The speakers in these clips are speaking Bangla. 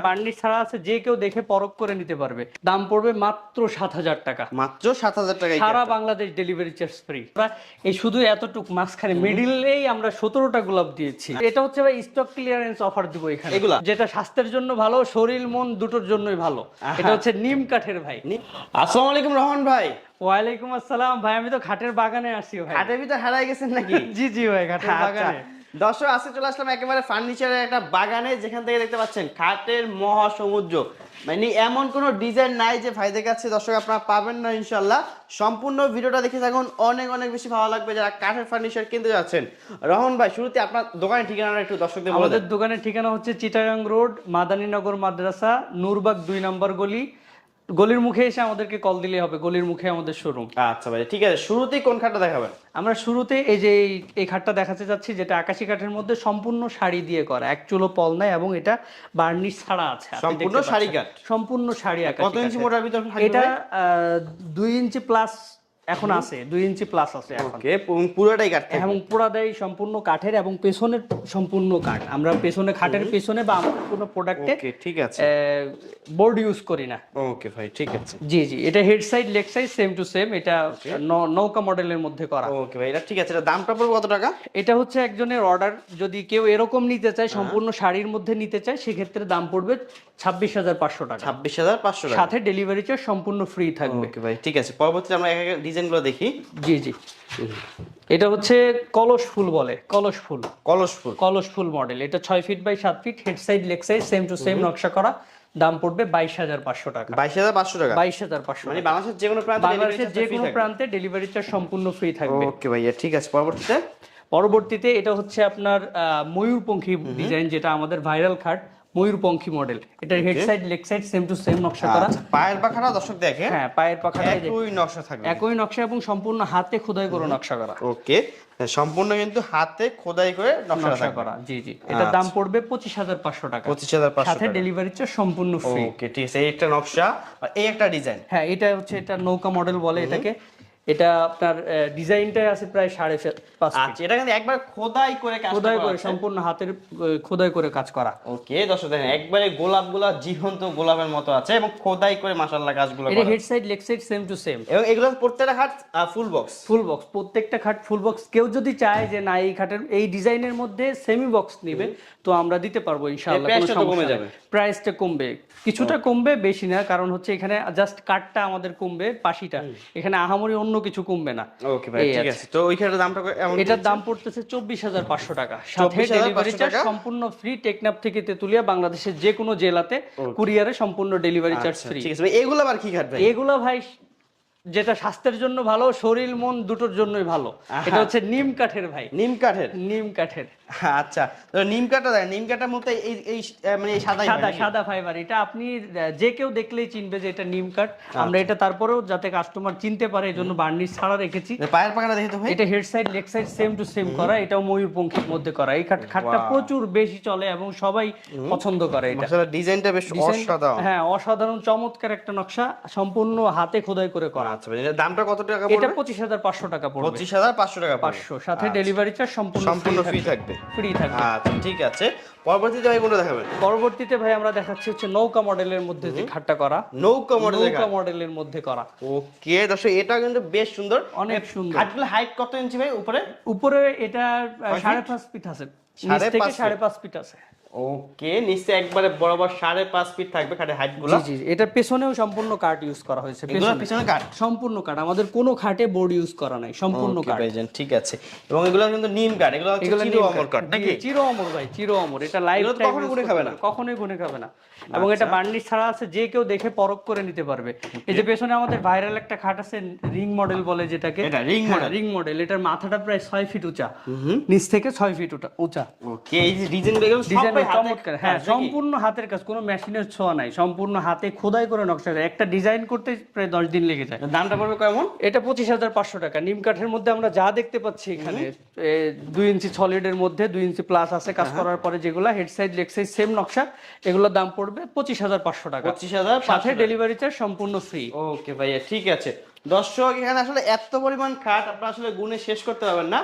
বার্নিশ ছাড়া আছে, যে কেউ দেখে পরখ করে নিতে পারবে। দাম পড়বে মাত্র 7,000 টাকা। মাত্র 7,000 টাকা। সারা বাংলাদেশ ডেলিভারি চার্জ ফ্রি। এই শুধু এতটুক মাঝখানে মিডিলেই আমরা 17টা গোলাপ দিয়েছি। এটা হচ্ছে ভাই স্টক ক্লিয়ারেন্স অফার দিব এখানে, যেটা স্বাস্থ্যের জন্য ভালো, শরীর মন দুটোর জন্যই ভালো। এটা হচ্ছে নিম কাঠের ভাই। আসসালামু আলাইকুম রহমান ভাই। ওয়ালাইকুম আসসালাম ভাই, আমি তো ঘাটের বাগানে আসি ভাই। ঘাটের ভিতর হারাই গেছেন নাকি? জি জি ভাই, ঘাটের বাগানে। দর্শক, আজকে চলে আসলাম একেবারে ফার্নিচারের একটা বাগানে, যেখান থেকে দেখতে পাচ্ছেন খাটের মহাসমুদ্র। মানে এমন কোনো ডিজাইন নাই যে ভাইদের কাছে দর্শক আপনারা পাবেন না ইনশাল্লাহ। সম্পূর্ণ ভিডিওটা দেখে থাকুন, অনেক অনেক বেশি ভালো লাগবে যারা কাঠের ফার্নিচার কিনতে যাচ্ছেন। রহমান ভাই, শুরুতে আপনার দোকানের ঠিকানাটা একটু দর্শকদের বলে দেন। আমাদের দোকানের ঠিকানা হচ্ছে চিটাগাং রোড, মাদানীনগর মাদ্রাসা, নূরবাগ 2 নম্বর গলি। গলির মুখে এসে আমাদেরকে কল দিলেই হবে, গলির মুখে আমাদের শোরুম। আচ্ছা ভাই, ঠিক আছে। শুরুতেই কোন খাটটা দেখাবেন? আমরা শুরুতে এই যে এই খাটটা দেখাতে যাচ্ছি, যেটা আকাশি কাঠের মধ্যে সম্পূর্ণ শাড়ি দিয়ে করা, এক চুলো পল নাই, এবং এটা বার্নিশ ছাড়া আছে। সম্পূর্ণ শাড়ি কাঠ, সম্পূর্ণ শাড়ি আকাশি। কত ইঞ্চি মোটার ভিতর? এটা 2 ইঞ্চি প্লাস এখন আছে, 2 ইঞ্চি প্লাস আছে এখন। ওকে, পুরোটাই কাঠ এবং পুরোটাই সম্পূর্ণ কাঠের, এবং পেছনের সম্পূর্ণ কাঠ। আমরা পেছনে খাটের পেছনে বা আমাদের কোনো প্রোডাক্টে ঠিক আছে বোর্ড ইউজ করি না। ওকে ভাই, ঠিক আছে। জি জি, এটা head side leg side same to same. এটা নৌকা মডেলের মধ্যে করা। ওকে ভাই, এটা ঠিক আছে। এটা দামটা পড়বে কত টাকা? এটা হচ্ছে একজনের অর্ডার, যদি কেউ এরকম নিতে চায়, সম্পূর্ণ শাড়ির মধ্যে নিতে চায়, সেক্ষেত্রে দাম পড়বে 26,500 টাকা। 26,500 টাকা, সাথে ডেলিভারি চার্জ সম্পূর্ণ ফ্রি থাকবে। ওকে ভাই, ঠিক আছে। পরবর্তীতে আমরা এক এক ডিজাইনগুলো দেখি। জি জি, এটা হচ্ছে কলস ফুল বলে, কলস ফুল। কলস ফুল মডেল। এটা 6 feet by 7 feet, head side leg side same to same নকশা করা। দাম পড়বে 22,500 টাকা। 22,500 টাকা, 22,500। মানে বাংলাদেশের যে কোনো প্রান্তে, বাংলাদেশের যে কোনো প্রান্তে ডেলিভারি চার্জ সম্পূর্ণ ফ্রি থাকবে। ওকে ভাইয়া, ঠিক আছে। পরবর্তীতে এটা হচ্ছে আপনার ময়ূরপঙ্খী ডিজাইন, যেটা আমাদের ভাইরাল খাট, ময়ূরপঙ্খী মডেল। এটা head side leg side same to same নকশা করা। পায়ের পাখাটা দর্শক দেখেন, হ্যাঁ পায়ের পাখাটা একই নকশা থাকবে, একই নকশা, এবং সম্পূর্ণ হাতে খোদাই করে নকশা করা। ওকে, সম্পূর্ণ কিন্তু হাতে খোদাই করে নকশা করা। জি জি, এটার দাম পড়বে 25,500 টাকা। 25,500 সাথে ডেলিভারি চার্জ সম্পূর্ণ ফ্রি। ওকে, ঠিক আছে। এই একটা নকশা, এই একটা ডিজাইন। হ্যাঁ, এটা হচ্ছে, এটা নৌকা মডেল বলে এটাকে। এটা আপনার ডিজাইনটাই আছে প্রায় 5.5 আচ্ছা, এটা কিন্তু একবার খোদাই করে কাজ করা, খোদাই করে, সম্পূর্ণ হাতের খোদাই করে কাজ করা। ওকে দর্শক দেখেন, একবারে গোলাপগুলো জীবন্ত গোলাপের মতো আছে, এবং খোদাই করে মাশাআল্লাহ কাজগুলো করা। এটা head side leg side same to same, এবং এগুলো প্রত্যেকটা খাট ফুল বক্স। প্রত্যেকটা খাট ফুল বক্স। কেউ যদি চায় যে না এই খাটের এই ডিজাইনের মধ্যে সেমি বক্স নেবে, তো আমরা দিতে পারবো ইনশাআল্লাহ। কোনো সমস্যা নেই, প্রাইসটা কমবে, কিছুটা কমবে, বেশি না। কারণ হচ্ছে এখানে জাস্ট কাটটা আমাদের কমবে, পাশিটা, এখানে আহামরি অন্য কিছু কমবে না। ওকে ভাই, ঠিক আছে। তো ওই খাটের দামটা কেমন? এটার দাম পড়তেছে 24,500 টাকা। সাথে ডেলিভারি চার্জ সম্পূর্ণ ফ্রি। টেকনাফ থেকে তেতুলিয়া, বাংলাদেশের যে কোনো জেলাতে কুরিয়ারে সম্পূর্ণ ডেলিভারি চার্জ ফ্রি। ঠিক আছে ভাই, এগুলো আবার কি খাট ভাই? এগুলো ভাই যেটা স্বাস্থ্যের জন্য ভালো, শরীর মন দুটোর জন্যই ভালো। এটা হচ্ছে নিম কাঠের ভাই। নিম কাঠের। আচ্ছা, তো নিম কাঠটা দেখেন, নিম কাঠের মধ্যে এই মানে এই সাদা ফাইবার। এটা আপনি যে কেউ দেখলেই চিনবে যে এটা নিম কাঠ। আমরা এটা তারপরেও যাতে কাস্টমার চিনতে পারে, এজন্য বার্নিশ ছাড়া রেখেছি। পায়ের পাখাটা দেখি তো ভাই। এটা head side leg side same to same করা। এটাও ময়ূরপঙ্খীর মধ্যে করা। এই খাটটা প্রচুর বেশি চলে এবং সবাই পছন্দ করে। এটা মাশাআল্লাহ, ডিজাইনটা বেশ অসাধারণ। হ্যাঁ, অসাধারণ চমৎকার একটা নকশা, সম্পূর্ণ হাতে খোদাই করে করা। আচ্ছা ভাই, এর দামটা কত টাকা পড়বে? এটা 25,500 টাকা পড়বে। 25,500 টাকা পড়বে। 500, সাথে ডেলিভারি চার্জ সম্পূর্ণ ফ্রি থাকবে। আচ্ছা, ঠিক আছে। পরবর্তীতে ভাই কোনটা দেখাবেন? পরবর্তীতে ভাই আমরা দেখাচ্ছি হচ্ছে নৌকা মডেলের মধ্যে যে খাটটা করা, নৌকা মডেলের মধ্যে করা। ওকে দর্শক, এটা কিন্তু বেশ সুন্দর, অনেক সুন্দর। খাটগুলো হাইট কত ইঞ্চি ভাই? উপরে এটা 5.5 ফিট আছে, নিচ থেকে 5.5 ফিট আছে। ওকে, নিচে একবারে বরাবর 5.5 ফিট থাকবে খাটের হাইটগুলো। জি জি, এটা পেছনেও সম্পূর্ণ কাঠ ইউজ করা হয়েছে। পেছনে কাঠ, সম্পূর্ণ কাঠ, আমাদের কোনো খাটে বোর্ড ইউজ করা নাই, সম্পূর্ণ কাঠ। ঠিক আছে। এবং এগুলো কিন্তু নিম কাঠ, এগুলো হচ্ছে চির অমর কাঠ নাকি? চির অমর ভাই, চির অমর। এটা লাইফ টাইম কখনো গুনে খাবে না, কখনোই গুনে খাবে না। এবং এটা বার্নিশ ছাড়া আছে, যে কেউ দেখে পরখ করে নিতে পারবে। এই যে পেছনে আমাদের ভাইরাল একটা খাট আছে, রিং মডেল বলে যেটাকে। এটা রিং মডেল। এটার মাথাটা প্রায় 6 ফিট উঁচা, নিচ থেকে 6 ফিট উঁচা। ওকে, এই যে ডিজাইন চমৎকার। হ্যাঁ, সম্পূর্ণ হাতের কাজ, কোনো মেশিনের ছোঁয়া নাই, সম্পূর্ণ হাতে খোদাই করে নকশা। একটা ডিজাইন করতে প্রায় 10 দিন লেগে যায়। দামটা পড়বে কেমন? এটা 25,500 টাকা। নিম কাঠের মধ্যে আমরা যা দেখতে পাচ্ছি এখানে, 2 ইঞ্চি সলিডের মধ্যে 2 ইঞ্চি প্লাস আছে কাজ করার পরে, যেগুলো head side leg side same নকশা, এগুলোর দাম পড়বে 25,500 টাকা। 25,000, সাথে ডেলিভারি চার্জ সম্পূর্ণ ফ্রি। ওকে ভাইয়া, ঠিক আছে। দর্শক, এখানে আসলে এত পরিমাণ খাট আপনারা আসলে গুণে শেষ করতে পারবেন না।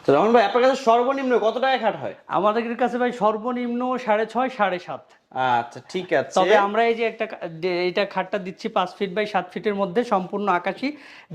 তো রহমান ভাই, আপনার কাছে সর্বনিম্ন কত টাকা খাট হয়? আমাদের কাছে ভাই সর্বনিম্ন 6.5, 7.5। আচ্ছা ঠিক আছে। তবে আমরা এই যে এইটা খাটটা দিচ্ছি 5 ফিট বাই 7 ফিটের মধ্যে, সম্পূর্ণ আকাশী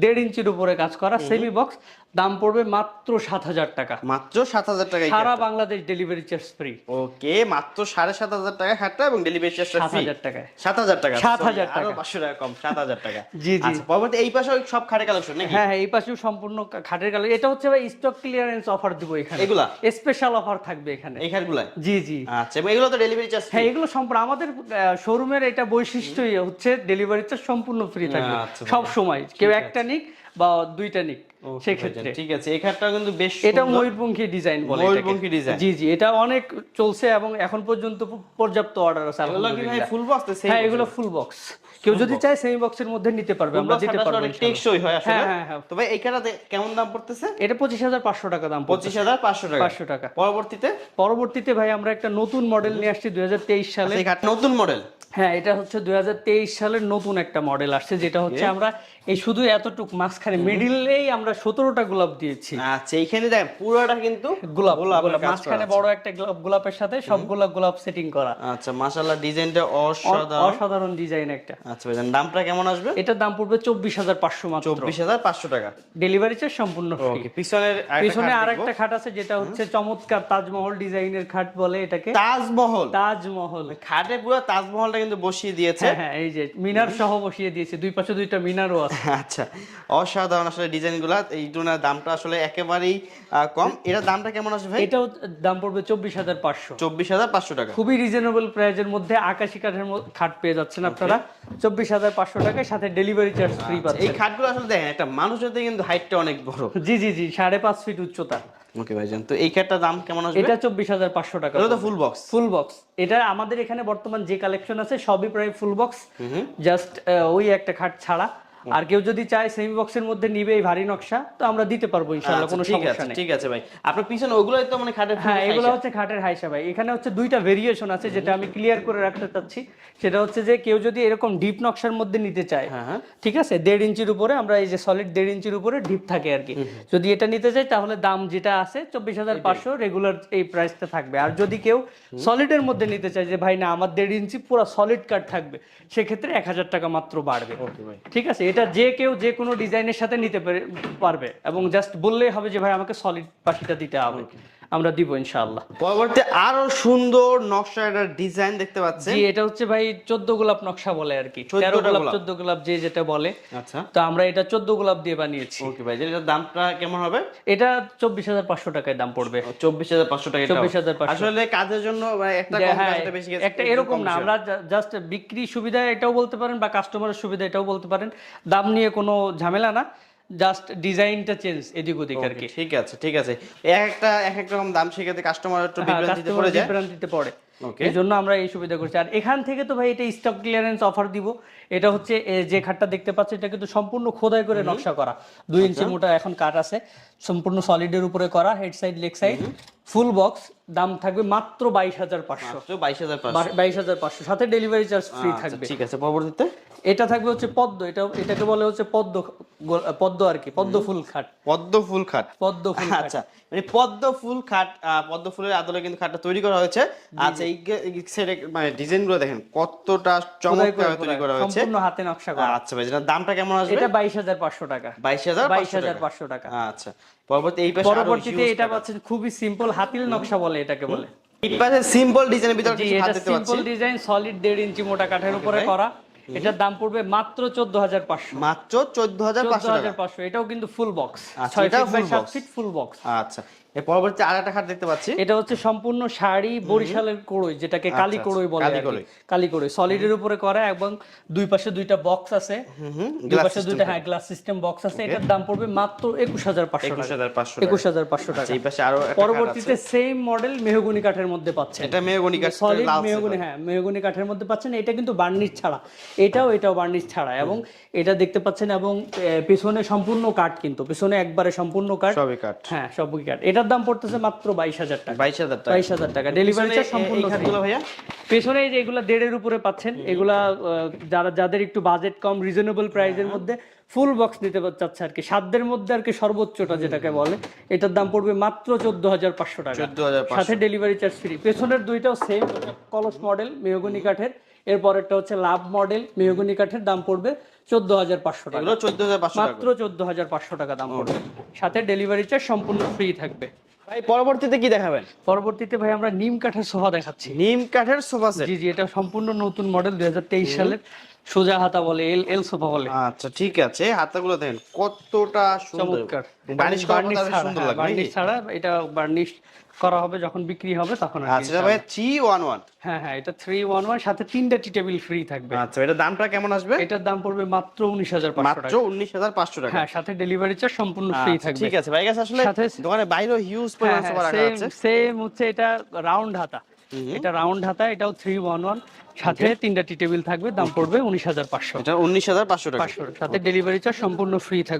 1.5 ইঞ্চির উপরে কাজ করা সেমি বক্স, দাম পড়বে মাত্র 7,000 টাকা। মাত্র 7,000 টাকা, সারা বাংলাদেশ ডেলিভারি চার্জ ফ্রি। ওকে, মাত্র 7,500 টাকা খাটটা এবং ডেলিভারি চার্জ ফ্রি 7,000 টাকায়। 7,000 টাকা, 7,000 টাকা, আরো 500 টাকা কম, 7,000 টাকা। জি জি। আচ্ছা, পরবর্তী এই পাশে সব খাটের কালেকশন নাকি? হ্যাঁ হ্যাঁ, এই পাশেও সম্পূর্ণ খাটের কালেকশন। এটা হচ্ছে ভাই স্টক ক্লিয়ারেন্স অফার দিব এখানে, এগুলা স্পেশাল অফার থাকবে এখানে এই খাটগুলা। জি জি। আচ্ছা, এবং এগুলো তো ডেলিভারি চার্জ? হ্যাঁ, এগুলো সম্পূর্ণ আমাদের শোরুমের এটা বৈশিষ্ট্যই হচ্ছে ডেলিভারি চার্জ সম্পূর্ণ ফ্রি থাকবে সব সময়, কেউ একটা নিক বা দুইটা নিক সেক্ষেত্রে। ঠিক আছে, এই খাটটা কিন্তু বেশ, এটা ময়ূরপঙ্খী ডিজাইন বলে, ময়ূরপঙ্খী ডিজাইন। জি জি, এটা অনেক চলছে এবং এখন পর্যন্ত পর্যাপ্ত অর্ডার আছে আলহামদুলিল্লাহ। ভাই ফুল বক্স? হ্যাঁ, এগুলো ফুল বক্স, কেউ যদি চায় সেমি বক্সের মধ্যে নিতে পারবে, আমরা দিতে পারবো ইনশাআল্লাহ। টেকসই হয় আসলে। হ্যাঁ হ্যাঁ হ্যাঁ। তো ভাই এই খাটটা কেমন দাম পড়তেছে? এটা 25,500 টাকা দাম। 25,500 টাকা, 500 টাকা। পরবর্তীতে ভাই আমরা একটা নতুন মডেল নিয়ে আসছি 2023 সালে। এই খাট নতুন মডেল? হ্যাঁ, এটা হচ্ছে 2023 সালের নতুন একটা মডেল আসছে, যেটা হচ্ছে আমরা এই শুধু এতটুক মাঝখানে মিডিলেই আমরা 17টা গোলাপ দিয়েছি। আচ্ছা, এইখানে দেখেন পুরোটা কিন্তু গোলাপ, মাঝখানে বড় একটা গোলাপের সাথে সবগুলা গোলাপ সেটিং করা। আচ্ছা, মাশাআল্লাহ, ডিজাইনটা অসাধারণ ডিজাইন একটা। আচ্ছা ভাই, দামটা কেমন আসবে? এটার দাম পড়বে 24,500 মাত্র। 24,500 টাকা, ডেলিভারি চার্জ সম্পূর্ণ ফ্রি। ওকে। পিছনে আরেকটা খাট আছে, যেটা হচ্ছে চমৎকার তাজমহল ডিজাইনের খাট বলে এটাকে। তাজমহল খাটে পুরো তাজমহলটা কিন্তু বসিয়ে দিয়েছে। হ্যাঁ, এই যে মিনার সহ বসিয়ে দিয়েছে, দুই পাশে দুইটা মিনারও আছে। আচ্ছা, অসাধারণ আসলে ডিজাইনগুলো। এই জন্য দামটা আসলে একেবারেই কম। এটার দামটা কেমন আসবে ভাই? এটাও দাম পড়বে 24,500। 24,500 টাকা, খুবই রিজনেবল প্রাইসের মধ্যে আকাশী কাঠের খাট পেয়ে যাচ্ছেন আপনারা 24,500 টাকায়, সাথে ডেলিভারি চার্জ ফ্রি পাচ্ছেন। এই খাটগুলো আসলে দেখেন, একটা মানুষের থেকে কিন্তু হাইটটা অনেক বড়। জি জি জি, 5.5 ফিট উচ্চতা। ওকে ভাইজান, তো এই খাটটার দাম কেমন আসবে? এটা 24,500 টাকা। এটা তো ফুল বক্স? Full box. এটা আমাদের এখানে বর্তমান যে কালেকশন আছে সবই প্রায় ফুল বক্স, জাস্ট ওই একটা খাট ছাড়া। আর কেউ যদি চায় সেমি বক্সের মধ্যে নিবে এই ভারী নকশা, তো আমরা দিতে পারবো ইনশাআল্লাহ, কোনো সমস্যা নেই। ঠিক আছে ভাই, আপনার পিছনে ওগুলাই তো মানে খাটের? হ্যাঁ, এগুলো হচ্ছে খাটের হাইসা ভাই। এখানে হচ্ছে দুইটা ভেরিয়েশন আছে, যেটা আমি ক্লিয়ার করে রাখতে চাচ্ছি। সেটা হচ্ছে যে কেউ যদি এরকম ডিপ নকশার মধ্যে নিতে চায়, ঠিক আছে, 1.5 ইঞ্চির উপরে, আমরা এই যে সলিড 1.5 ইঞ্চির উপরে ডিপ থাকে আর কি, যদি এটা নিতে চাই তাহলে দাম যেটা আছে 24,500 রেগুলার এই প্রাইসটা থাকবে। আর যদি কেউ সলিডের মধ্যে নিতে চায় যে ভাই না আমার 1.5 ইঞ্চি পুরো সলিড কাট থাকবে, সেক্ষেত্রে 1,000 টাকা মাত্র বাড়বে। ঠিক আছে, এটা যে কেউ যে কোনো ডিজাইনের সাথে নিতে পারবে, এবং জাস্ট বললেই হবে যে ভাই আমাকে সলিড পাখিটা দিতে হবে, আমরা দিব ইনশাআল্লাহ। পরবর্তী আরো সুন্দর নকশার ডিজাইন দেখতে পাচ্ছেন। জি, এটা হচ্ছে ভাই 14 গোলাপ নকশা বলে আর কি, 13 গোলাপ 14 গোলাপ যে যেটা বলে। আচ্ছা, তো আমরা এটা 14 গোলাপ দিয়ে বানিয়েছি। ওকে ভাই, এটার দামটা কেমন হবে? এটা 24,500 টাকায় দাম পড়বে। 24,500 টাকা। 24,500 আসলে কাজের জন্য একটা কম, কাজটা বেশি, একটা এরকম না, আমরা জাস্ট বিক্রি সুবিধা এটাও বলতে পারেন বা কাস্টমারের সুবিধা এটাও বলতে পারেন। দাম নিয়ে কোনো ঝামেলা না, জাস্ট ডিজাইনটা চেঞ্জ এদিক ওদিক আর কি। ঠিক আছে ঠিক আছে, এক এক রকম দাম, সেক্ষেত্রে কাস্টমার একটু বিভ্রান্তিতে পড়ে। এই জন্য আমরা এই সুবিধা করছি। আর এখান থেকে তো ভাই এটা স্টক ক্লিয়ারেন্স অফার দিব। এটা হচ্ছে যে খাটটা দেখতে পাচ্ছেন, এটা কিন্তু সম্পূর্ণ খোদাই করে নকশা করা, 2 ইঞ্চি মোটা এখন কাট আছে, সম্পূর্ণ সলিডের উপরে করা, head side leg side full box. দাম থাকবে মাত্র 22,500। 22,500, সাথে ডেলিভারি চার্জ ফ্রি থাকবে। ঠিক আছে, পরবর্তীতে এটা থাকবে হচ্ছে পদ্ম, এটাকে বলে হচ্ছে পদ্ম আর কি, পদ্ম ফুল খাট। আচ্ছা, মানে পদ্ম ফুল খাট, পদ্ম ফুলের আদলে কিন্তু খাটটা তৈরি করা হয়েছে। আচ্ছা, এই সাইডে মানে ডিজাইনগুলো দেখেন কতটা চমৎকার তৈরি করা হয়েছে, সম্পূর্ণ হাতে নকশা করা। আচ্ছা ভাই, এটার দামটা কেমন আসবে? এটা 22,500 টাকা। 22,500 টাকা। আচ্ছা, পরবর্তীতে এটা পাচ্ছেন খুবই সিম্পল হাতিল নকশা বলে এটাকে বলে। এই পাশে সিম্পল ডিজাইনের ভিতরে কিছু হাত দিতে পাচ্ছি। সিম্পল ডিজাইন, সলিড 1.5 ইঞ্চি মোটা কাঠের উপরে করা। এটার দাম পড়বে মাত্র 14,500। মাত্র 14,500। এটাও কিন্তু full box, 6 feet by 7 feet full box. আচ্ছা, এর পরবর্তী আরেকটা খাট দেখতে পাচ্ছি। এটা হচ্ছে সম্পূর্ণ শাড়ি বরিশালের কোড়ই, যেটাকে কালি কোড়ই বলে। কালি কোড়ই সলিডের উপরে করা, এবং দুই পাশে দুইটা বক্স আছে, দুই পাশে দুইটা গ্লাস সিস্টেম বক্স আছে। এটার দাম পড়বে মাত্র 21,500 টাকা। এই পাশে আরো পরবর্তীতে সেম মডেল মেহগনি কাঠের মধ্যে পাচ্ছেন। এটা মেহগনি কাঠ, সলিড মেহগনি, হ্যাঁ মেহগনি কাঠের মধ্যে পাচ্ছেন। এটা কিন্তু বার্নিশ ছাড়া, এটাও বার্নিশ ছাড়া, এবং এটা দেখতে পাচ্ছেন, এবং পেছনে সম্পূর্ণ কাঠ, কিন্তু পেছনে একবারে সম্পূর্ণ কাঠ, সবই কাঠ। হ্যাঁ সবই কাঠ। এটা এটার দাম পড়তেছে মাত্র 22,000 টাকা। 22,000 টাকা ডেলিভারি চার্জ সম্পূর্ণ এই খাটগুলো ভাইয়া পেছনে এই যে এগুলা 1.5 উপরে পাচ্ছেন, এগুলা যাদের একটু বাজেট কম, রিজনেবল প্রাইসের মধ্যে ফুল বক্স নিতে চাচ্ছে আর কি, সাধ্যের মধ্যে আর কি, সর্বোচ্চটা যেটাকে বলে, এটার দাম পড়বে মাত্র 14,500 টাকা, 14,500 সাথে ডেলিভারি চার্জ ফ্রি। পেছনের দুইটাও সেম কলস মডেল মেহগনি কাঠের, এরপরেরটা হচ্ছে লাভ মডেল মেহগনি কাঠের, দাম পড়বে 14,500 টাকা, এগুলো 14,500 টাকা, মাত্র 14,500 টাকা দাম পড়বে, সাথে ডেলিভারি চার্জ সম্পূর্ণ ফ্রি থাকবে। ভাই পরবর্তীতে কি দেখাবেন? পরবর্তীতে ভাই আমরা নিম কাঠের সোফা দেখাচ্ছি। নিম কাঠের সোফা সেট, জি জি, এটা সম্পূর্ণ নতুন মডেল 2023 সালের, সোজা হাতা বলে, এল সোফা বলে। আচ্ছা ঠিক আছে, হাতাগুলো দেখেন কতটা সুন্দর, চমৎকার, বার্নিশ করা সুন্দর লাগে, বার্নিশ ছাড়া, এটা বার্নিশ করা হবে যখন বিক্রি হবে তখন। আচ্ছা ভাই 311, হ্যাঁ হ্যাঁ, এটা 311, সাথে 3টা টি টেবিল ফ্রি থাকবে। আচ্ছা এটা দামটা কেমন আসবে? এটার দাম পড়বে মাত্র 19,500 মাত্র টাকা, 19,500 টাকা, হ্যাঁ, সাথে ডেলিভারি চার্জ সম্পূর্ণ ফ্রি থাকবে। ঠিক আছে ভাই, কাছে আসলে দোকানে বাইরেও হিউজ পরিমাণ সোফা রাখা আছে। সেম হচ্ছে এটা রাউন্ড হাতা, এটা রাউন্ড হাতা, এটাও 311, সাথে 3টা টি টেবিল থাকবে, দাম পড়বে 19,500, এটা 19,500 টাকা, সাথে ডেলিভারি চার্জ সম্পূর্ণ ফ্রি থাকবে।